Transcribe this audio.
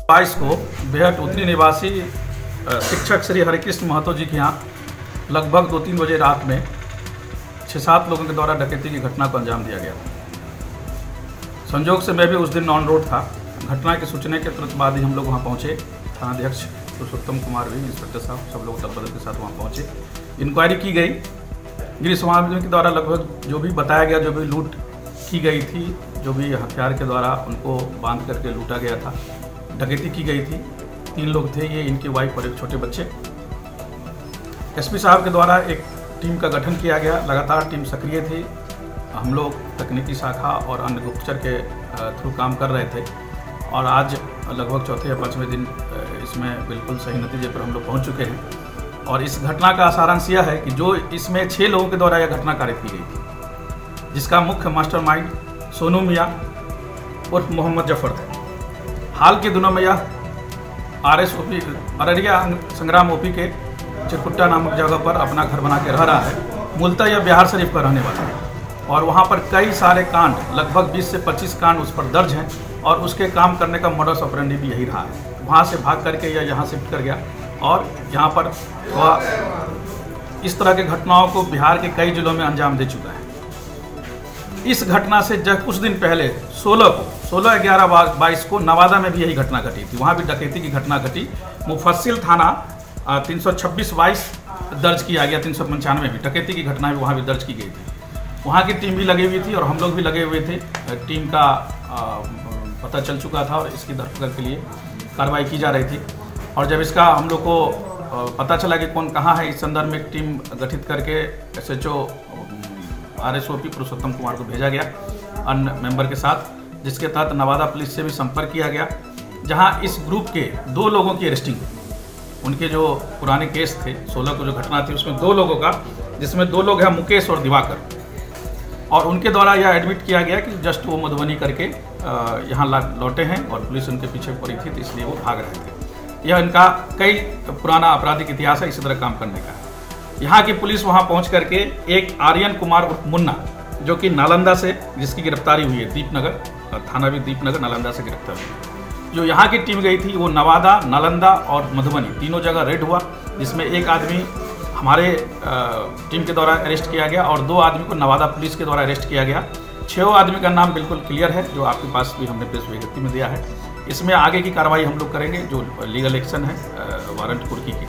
22 को बेहट उत्तरी निवासी शिक्षक श्री हरिकृष्ण महतो जी के यहाँ लगभग 2-3 बजे रात में 6-7 लोगों के द्वारा डकैती की घटना को अंजाम दिया गया। संयोग से मैं भी उस दिन ऑन रोड था। घटना की सूचना के तुरंत बाद ही हम लोग वहाँ पहुँचे। थानाध्यक्ष पुरुषोत्तम कुमार भी, इंस्पेक्टर साहब, सब लोग दल बदल के साथ वहाँ पहुँचे। इंक्वायरी की गई। गिरीश स्वामी के द्वारा लगभग जो भी बताया गया, जो भी लूट की गई थी, जो भी हथियार के द्वारा उनको बांध करके लूटा गया था, डकैती की गई थी। 3 लोग थे, ये इनकी वाइफ और एक छोटे बच्चे। एसपी साहब के द्वारा एक टीम का गठन किया गया। लगातार टीम सक्रिय थी। हम लोग तकनीकी शाखा और अन्य गुप्तचर के थ्रू काम कर रहे थे और आज लगभग चौथे या 5वें दिन इसमें बिल्कुल सही नतीजे पर हम लोग पहुंच चुके हैं। और इस घटना का सारांश यह है कि जो इसमें 6 लोगों के द्वारा यह घटना कारित की गई थी, जिसका मुख्य मास्टरमाइंड सोनू मियाँ उर्फ मोहम्मद जफर थे। हाल के दिनों में यह RSOP अररिया संग्राम OP के चिरकुट्टा नामक जगह पर अपना घर बना के रह रहा है। मूलतः यह बिहार शरीफ का रहने वाला है और वहाँ पर कई सारे कांड, लगभग 20 से 25 कांड उस पर दर्ज हैं और उसके काम करने का मोडस ऑपरेंडी भी यही रहा है। वहाँ से भाग करके यह यहाँ शिफ्ट कर गया और यहाँ पर इस तरह के घटनाओं को बिहार के कई जिलों में अंजाम दे चुका है। इस घटना से जब कुछ दिन पहले 16/11/22 को नवादा में भी यही घटना घटी थी। वहाँ भी डकैती की घटना घटी। मुफस्सिल थाना 326/22 दर्ज किया गया। 395 में भी डकैती की घटना भी वहाँ भी दर्ज की गई थी। वहाँ की टीम भी लगी हुई थी और हम लोग भी लगे हुए थे। टीम का पता चल चुका था और इसकी धरपकड़ के लिए कार्रवाई की जा रही थी। और जब इसका हम लोग को पता चला कि कौन कहाँ है, इस संदर्भ में एक टीम गठित करके SHO RSOP पुरुषोत्तम कुमार को भेजा गया अन्य मेंबर के साथ, जिसके तहत नवादा पुलिस से भी संपर्क किया गया, जहां इस ग्रुप के 2 लोगों की अरेस्टिंग, उनके जो पुराने केस थे 16 को जो घटना थी उसमें 2 लोगों का, जिसमें 2 लोग हैं मुकेश और दिवाकर, और उनके द्वारा यह एडमिट किया गया कि जस्ट वो मधुबनी करके यहाँ लौटे हैं और पुलिस उनके पीछे पड़ी थी, तो इसलिए वो भाग रहे थे। यह इनका कई पुराना आपराधिक इतिहास है इसी तरह काम करने का। यहाँ की पुलिस वहाँ पहुँच करके एक आर्यन कुमार मुन्ना, जो कि नालंदा से, जिसकी गिरफ्तारी हुई है, दीपनगर थाना भी दीपनगर नालंदा से गिरफ्तार हुई। जो यहाँ की टीम गई थी वो नवादा, नालंदा और मधुबनी तीनों जगह रेड हुआ, जिसमें एक आदमी हमारे टीम के द्वारा अरेस्ट किया गया और 2 आदमी को नवादा पुलिस के द्वारा अरेस्ट किया गया। 6 आदमी का नाम बिल्कुल क्लियर है, जो आपके पास भी हमने प्रेस विज्ञप्ति में दिया है। इसमें आगे की कार्रवाई हम लोग करेंगे, जो लीगल एक्शन है वारंट कुर्की की।